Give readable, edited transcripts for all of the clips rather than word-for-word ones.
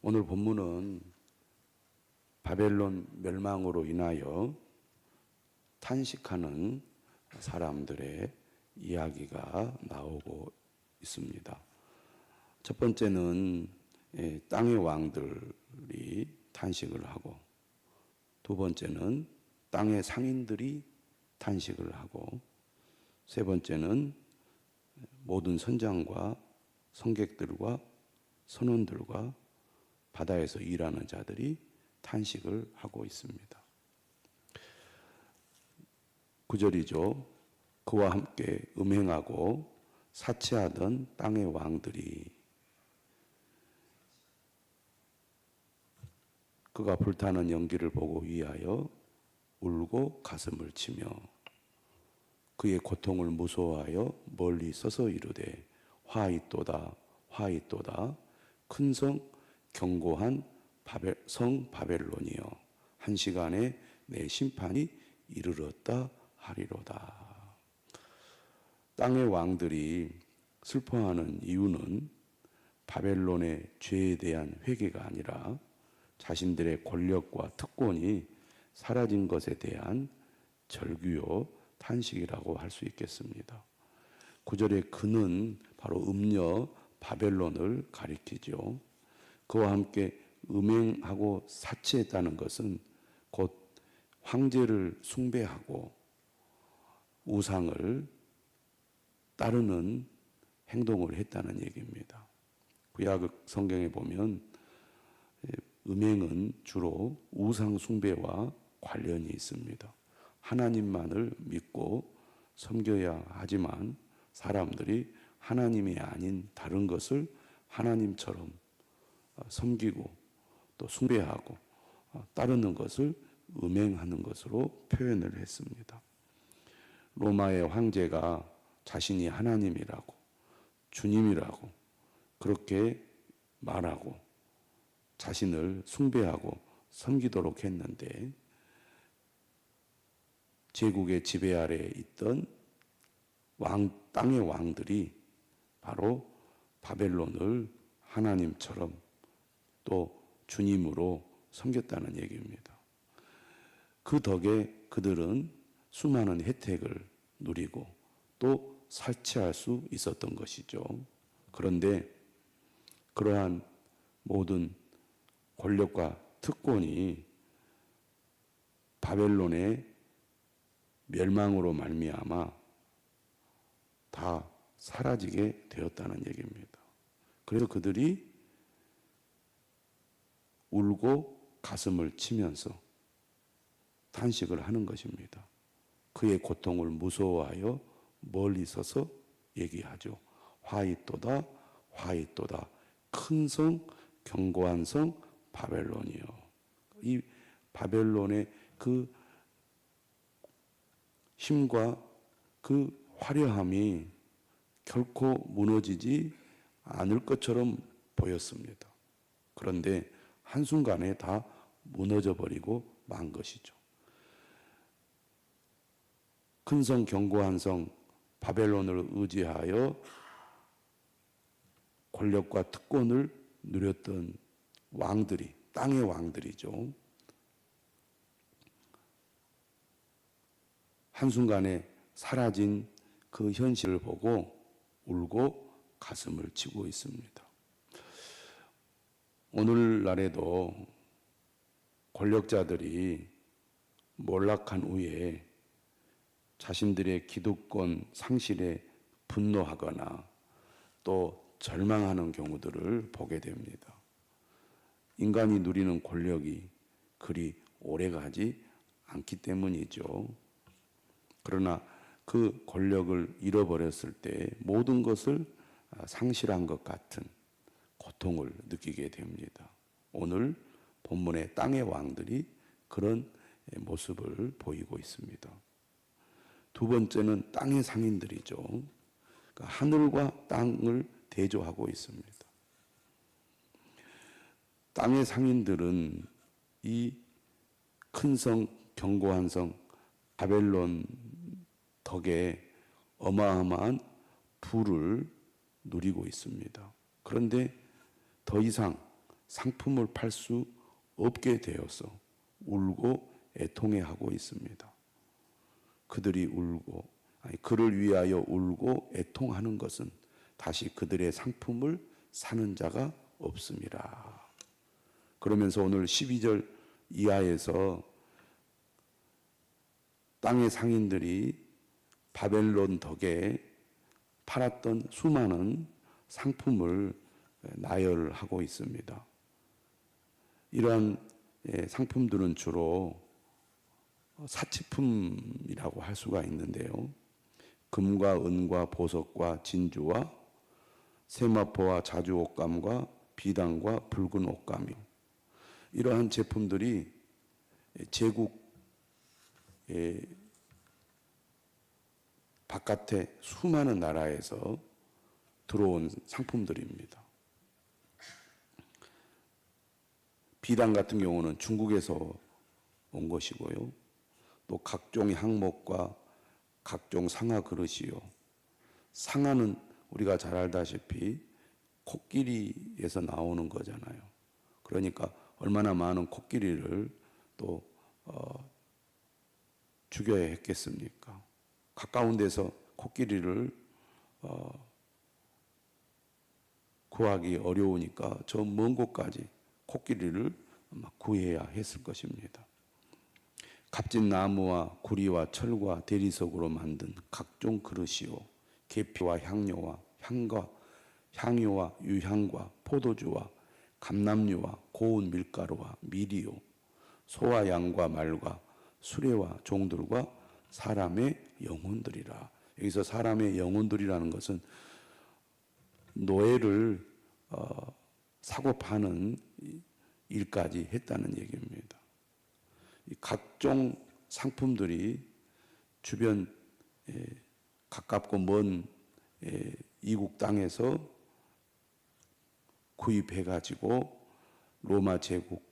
오늘 본문은 바벨론 멸망으로 인하여 탄식하는 사람들의 이야기가 나오고 있습니다. 첫 번째는 땅의 왕들이 탄식을 하고, 두 번째는 땅의 상인들이 탄식을 하고, 세 번째는 모든 선장과 성객들과 선원들과 바다에서 일하는 자들이 탄식을 하고 있습니다. 9절이죠. 그와 함께 음행하고 사치하던 땅의 왕들이 그가 불타는 연기를 보고 위하여 울고 가슴을 치며 그의 고통을 무서워하여 멀리 서서 이르되 화이또다 화이또다 큰 성 견고한 성 바벨론이여 한 시간에 내 심판이 이르렀다 하리로다. 땅의 왕들이 슬퍼하는 이유는 바벨론의 죄에 대한 회개가 아니라 자신들의 권력과 특권이 사라진 것에 대한 절규요 탄식이라고 할 수 있겠습니다. 9절의 그는 바로 음녀 바벨론을 가리키죠. 그와 함께 음행하고 사치했다는 것은 곧 황제를 숭배하고 우상을 따르는 행동을 했다는 얘기입니다. 구약 성경에 보면 음행은 주로 우상 숭배와 관련이 있습니다. 하나님만을 믿고 섬겨야 하지만 사람들이 하나님이 아닌 다른 것을 하나님처럼 섬기고 또 숭배하고 따르는 것을 음행하는 것으로 표현을 했습니다. 로마의 황제가 자신이 하나님이라고 주님이라고 그렇게 말하고 자신을 숭배하고 섬기도록 했는데 제국의 지배 아래에 있던 땅의 왕들이 바로 바벨론을 하나님처럼 또 주님으로 섬겼다는 얘기입니다. 그 덕에 그들은 수많은 혜택을 누리고 또 사치할 수 있었던 것이죠. 그런데 그러한 모든 권력과 특권이 바벨론의 멸망으로 말미암아 다 사라지게 되었다는 얘기입니다. 그래서 그들이 울고 가슴을 치면서 탄식을 하는 것입니다. 그의 고통을 무서워하여 멀리 서서 얘기하죠. 화이또다 화이또다 큰 성 견고한 성 바벨론이요. 이 바벨론의 그 힘과 그 화려함이 결코 무너지지 않을 것처럼 보였습니다. 그런데 한순간에 다 무너져 버리고 만 것이죠. 큰 성 견고한 성 바벨론을 의지하여 권력과 특권을 누렸던 왕들이 땅의 왕들이죠. 한순간에 사라진 그 현실을 보고 울고 가슴을 치고 있습니다. 오늘날에도 권력자들이 몰락한 후에 자신들의 기득권 상실에 분노하거나 또 절망하는 경우들을 보게 됩니다. 인간이 누리는 권력이 그리 오래가지 않기 때문이죠. 그러나 그 권력을 잃어버렸을 때 모든 것을 상실한 것 같은 고통을 느끼게 됩니다. 오늘 본문의 땅의 왕들이 그런 모습을 보이고 있습니다. 두 번째는 땅의 상인들이죠. 그러니까 하늘과 땅을 대조하고 있습니다. 땅의 상인들은 이 큰 성, 견고한 성, 바벨론 덕에 어마어마한 부를 누리고 있습니다. 그런데 더 이상 상품을 팔 수 없게 되어서 울고 애통해하고 있습니다. 그들이 울고, 그를 위하여 울고 애통하는 것은 다시 그들의 상품을 사는 자가 없습니다. 그러면서 오늘 12절 이하에서 땅의 상인들이 바벨론 덕에 팔았던 수많은 상품을 나열하고 있습니다. 이러한 상품들은 주로 사치품이라고 할 수가 있는데요. 금과 은과 보석과 진주와 세마포와 자주 옷감과 비단과 붉은 옷감이, 이러한 제품들이 제국 바깥에 수많은 나라에서 들어온 상품들입니다. 비단 같은 경우는 중국에서 온 것이고요. 또 각종 향목과 각종 상아 그릇이요. 상아는 우리가 잘 알다시피 코끼리에서 나오는 거잖아요. 그러니까 얼마나 많은 코끼리를 또 죽여야 했겠습니까? 가까운 데서 코끼리를 구하기 어려우니까 저 먼 곳까지 코끼리를 구해야 했을 것입니다. 값진 나무와 구리와 철과 대리석으로 만든 각종 그릇이요, 계피와 향료와 향유와 유향과 포도주와 감람류와 고운 밀가루와 밀이요, 소와 양과 말과 수레와 종들과 사람의 영혼들이라. 여기서 사람의 영혼들이라는 것은 노예를 사고 파는 일까지 했다는 얘기입니다. 각종 상품들이 주변 가깝고 먼 이국 땅에서 구입해가지고 로마 제국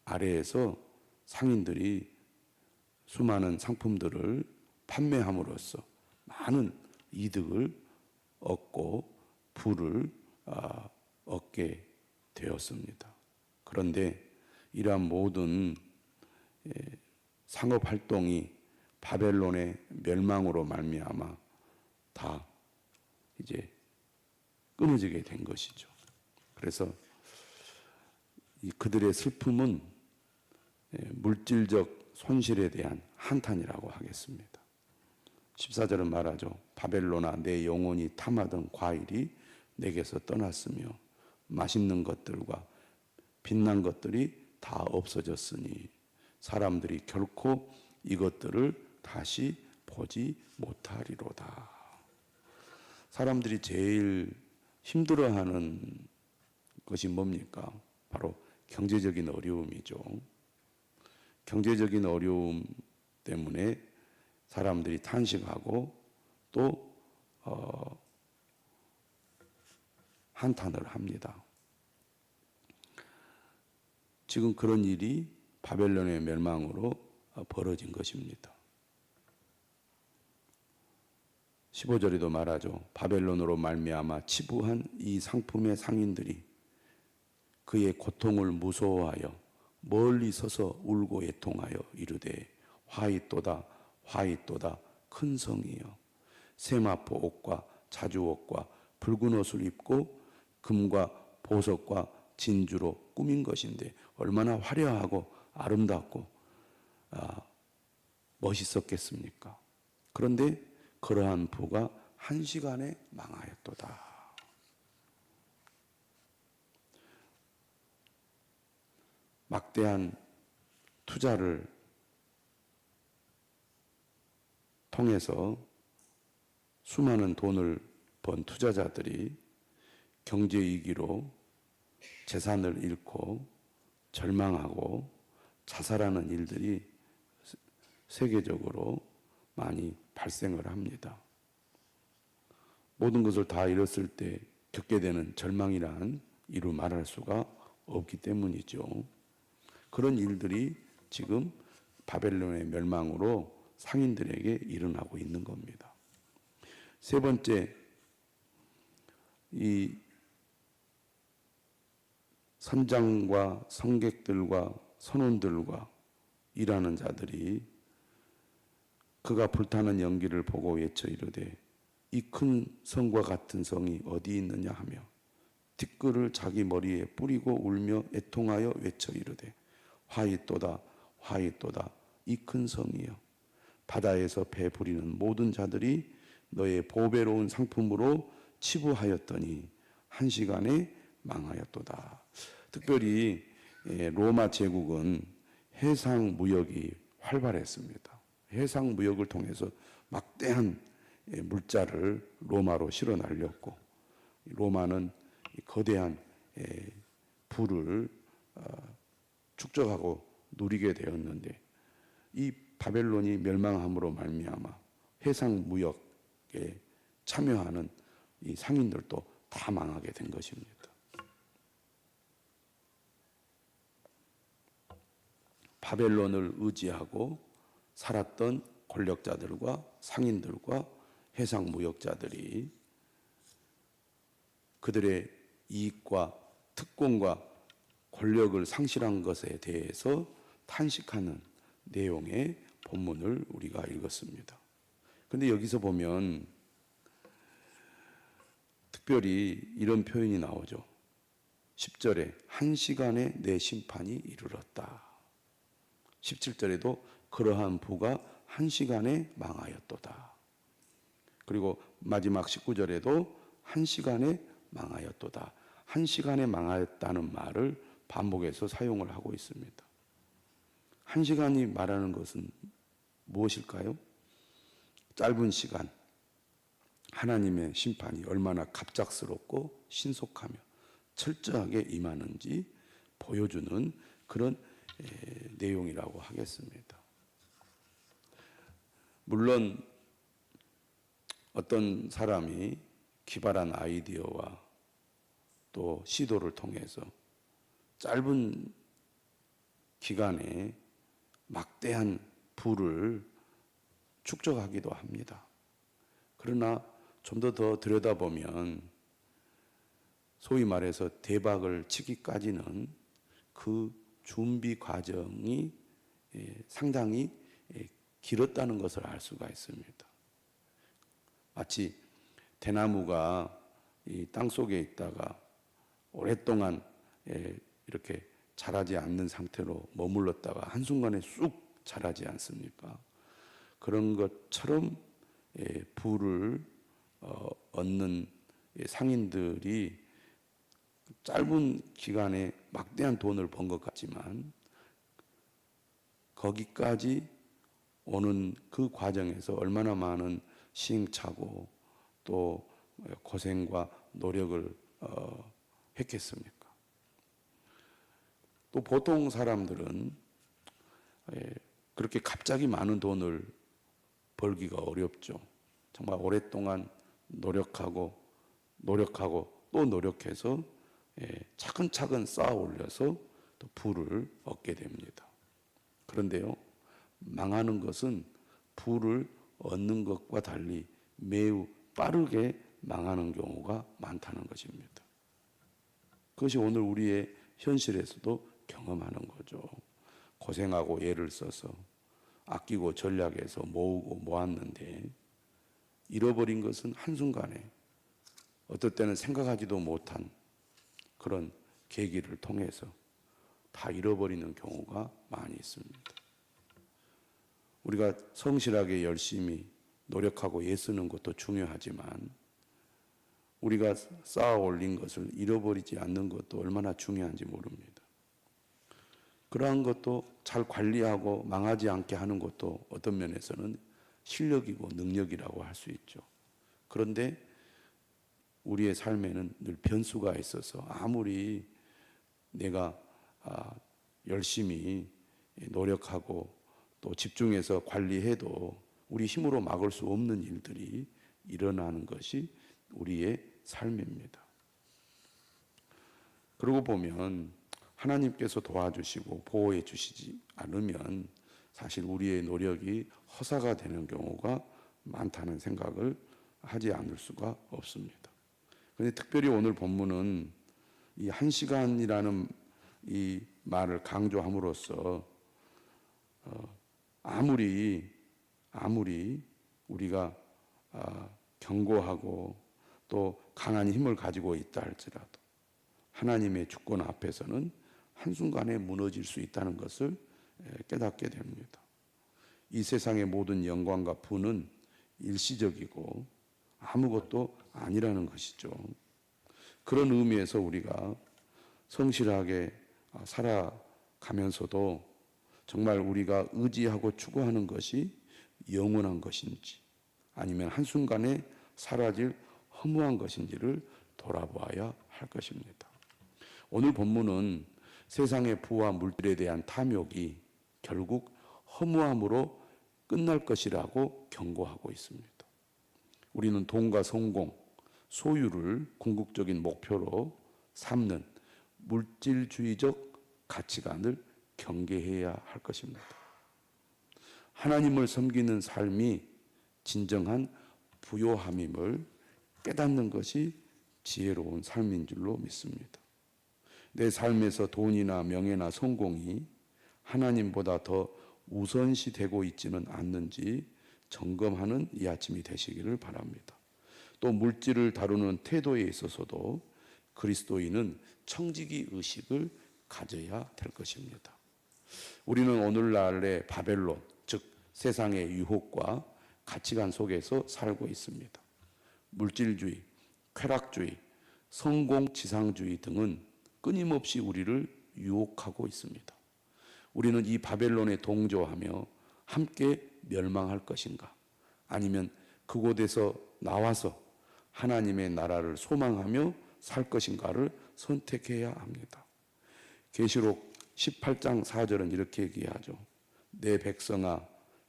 아래에서 상인들이 수많은 상품들을 판매함으로써 많은 이득을 얻고 부를 얻게 되었습니다. 그런데 이러한 모든 상업 활동이 바벨론의 멸망으로 말미암아 다 이제 끊어지게 된 것이죠. 그래서 그들의 슬픔은 물질적 손실에 대한 한탄이라고 하겠습니다. 14절은 말하죠. 바벨론아, 내 영혼이 탐하던 과일이 내게서 떠났으며 맛있는 것들과 빛난 것들이 다 없어졌으니 사람들이 결코 이것들을 다시 보지 못하리로다. 사람들이 제일 힘들어하는 것이 뭡니까? 바로 경제적인 어려움이죠. 경제적인 어려움 때문에 사람들이 탄식하고 또 한탄을 합니다. 지금 그런 일이 바벨론의 멸망으로 벌어진 것입니다. 15절에도 말하죠. 바벨론으로 말미암아 치부한 이 상품의 상인들이 그의 고통을 무서워하여 멀리 서서 울고 애통하여 이르되 화이또다 화이또다 큰 성이여, 세마포 옷과 자주 옷과 붉은 옷을 입고 금과 보석과 진주로 꾸민 것인데 얼마나 화려하고 아름답고 멋있었겠습니까? 그런데 그러한 부가 한시간에 망하였도다. 막대한 투자를 통해서 수많은 돈을 번 투자자들이 경제 위기로 재산을 잃고 절망하고 자살하는 일들이 세계적으로 많이 발생을 합니다. 모든 것을 다 잃었을 때 겪게 되는 절망이란 이루 말할 수가 없기 때문이죠. 그런 일들이 지금 바벨론의 멸망으로 상인들에게 일어나고 있는 겁니다. 세 번째, 이 선장과 성객들과 선원들과 일하는 자들이 그가 불타는 연기를 보고 외쳐 이르되 이 큰 성과 같은 성이 어디 있느냐 하며 티끌을 자기 머리에 뿌리고 울며 애통하여 외쳐 이르되 화있도다 화있도다 이 큰 성이여 바다에서 배 부리는 모든 자들이 너의 보배로운 상품으로 치부하였더니 한 시간에 망하였도다. 특별히 로마 제국은 해상 무역이 활발했습니다. 해상 무역을 통해서 막대한 물자를 로마로 실어 날렸고 로마는 거대한 부를 축적하고 누리게 되었는데 이 바벨론이 멸망함으로 말미암아 해상 무역에 참여하는 이 상인들도 다 망하게 된 것입니다. 바벨론을 의지하고 살았던 권력자들과 상인들과 해상 무역자들이 그들의 이익과 특권과 권력을 상실한 것에 대해서 탄식하는 내용의 본문을 우리가 읽었습니다. 그런데 여기서 보면 특별히 이런 표현이 나오죠. 10절에 한 시간에 내 심판이 이르렀다. 17절에도 그러한 부가 한 시간에 망하였도다. 그리고 마지막 19절에도 한 시간에 망하였도다. 한 시간에 망하였다는 말을 반복해서 사용을 하고 있습니다. 한 시간이 말하는 것은 무엇일까요? 짧은 시간, 하나님의 심판이 얼마나 갑작스럽고 신속하며 철저하게 임하는지 보여주는 그런 내용이라고 하겠습니다. 물론 어떤 사람이 기발한 아이디어와 또 시도를 통해서 짧은 기간에 막대한 부를 축적하기도 합니다. 그러나 좀 더 들여다보면 소위 말해서 대박을 치기까지는 그 준비 과정이 상당히 길었다는 것을 알 수가 있습니다. 마치 대나무가 이 땅 속에 있다가 오랫동안 이렇게 자라지 않는 상태로 머물렀다가 한순간에 쑥 자라지 않습니까? 그런 것처럼 부를 얻는 상인들이 짧은 기간에 막대한 돈을 번 것 같지만 거기까지 오는 그 과정에서 얼마나 많은 시행착오 또 고생과 노력을 했겠습니까? 또 보통 사람들은 그렇게 갑자기 많은 돈을 벌기가 어렵죠. 정말 오랫동안 노력하고 또 노력해서 차근차근 쌓아 올려서 또 부를 얻게 됩니다. 그런데요, 망하는 것은 부를 얻는 것과 달리 매우 빠르게 망하는 경우가 많다는 것입니다. 그것이 오늘 우리의 현실에서도 경험하는 거죠. 고생하고 애를 써서 아끼고 전략해서 모으고 모았는데 잃어버린 것은 한순간에 어떨 때는 생각하지도 못한 그런 계기를 통해서 다 잃어버리는 경우가 많이 있습니다. 우리가 성실하게 열심히 노력하고 애쓰는 것도 중요하지만 우리가 쌓아 올린 것을 잃어버리지 않는 것도 얼마나 중요한지 모릅니다. 그러한 것도 잘 관리하고 망하지 않게 하는 것도 어떤 면에서는 실력이고 능력이라고 할 수 있죠. 그런데 우리의 삶에는 늘 변수가 있어서 아무리 내가 열심히 노력하고 또 집중해서 관리해도 우리 힘으로 막을 수 없는 일들이 일어나는 것이 우리의 삶입니다. 그러고 보면 하나님께서 도와주시고 보호해 주시지 않으면 사실 우리의 노력이 허사가 되는 경우가 많다는 생각을 하지 않을 수가 없습니다. 그런데 특별히 오늘 본문은 이 1시간이라는 이 말을 강조함으로써 아무리 우리가 견고하고 또 강한 힘을 가지고 있다 할지라도 하나님의 주권 앞에서는 한순간에 무너질 수 있다는 것을 깨닫게 됩니다. 이 세상의 모든 영광과 부는 일시적이고 아무것도 아니라는 것이죠. 그런 의미에서 우리가 성실하게 살아가면서도 정말 우리가 의지하고 추구하는 것이 영원한 것인지 아니면 한순간에 사라질 허무한 것인지를 돌아보아야 할 것입니다. 오늘 본문은 세상의 부와 물질에 대한 탐욕이 결국 허무함으로 끝날 것이라고 경고하고 있습니다. 우리는 돈과 성공, 소유를 궁극적인 목표로 삼는 물질주의적 가치관을 경계해야 할 것입니다. 하나님을 섬기는 삶이 진정한 부요함임을 깨닫는 것이 지혜로운 삶인 줄로 믿습니다. 내 삶에서 돈이나 명예나 성공이 하나님보다 더 우선시 되고 있지는 않는지 점검하는 이 아침이 되시기를 바랍니다. 또 물질을 다루는 태도에 있어서도 그리스도인은 청지기 의식을 가져야 될 것입니다. 우리는 오늘날의 바벨론, 즉 세상의 유혹과 가치관 속에서 살고 있습니다. 물질주의, 쾌락주의, 성공지상주의 등은 끊임없이 우리를 유혹하고 있습니다. 우리는 이 바벨론에 동조하며 함께 멸망할 것인가? 아니면 그곳에서 나와서 하나님의 나라를 소망하며 살 것인가를 선택해야 합니다. 계시록 18장 4절은 이렇게 얘기하죠. 내 백성아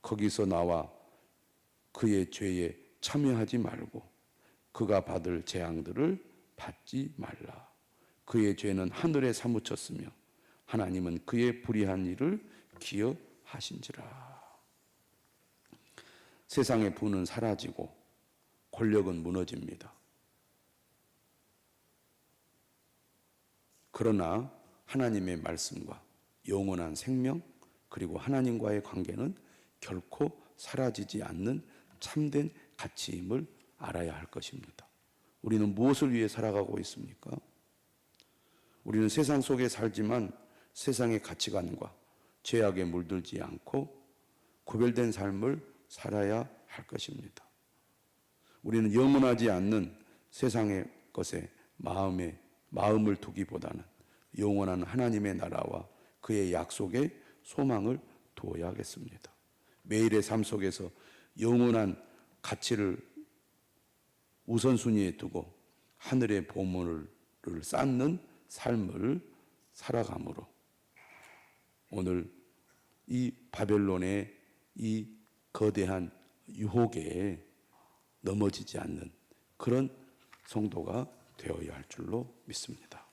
거기서 나와 그의 죄에 참여하지 말고 그가 받을 재앙들을 받지 말라. 그의 죄는 하늘에 사무쳤으며 하나님은 그의 불의한 일을 기억하신지라. 세상의 부는 사라지고 권력은 무너집니다. 그러나 하나님의 말씀과 영원한 생명 그리고 하나님과의 관계는 결코 사라지지 않는 참된 가치임을 알아야 할 것입니다. 우리는 무엇을 위해 살아가고 있습니까? 우리는 세상 속에 살지만 세상의 가치관과 죄악에 물들지 않고 구별된 삶을 살아야 할 것입니다. 우리는 영원하지 않는 세상의 것에 마음을 두기보다는 영원한 하나님의 나라와 그의 약속에 소망을 두어야겠습니다. 매일의 삶 속에서 영원한 가치를 우선순위에 두고 하늘의 보물을 쌓는 삶을 살아감으로 오늘 이 바벨론의 이 거대한 유혹에 넘어지지 않는 그런 성도가 되어야 할 줄로 믿습니다.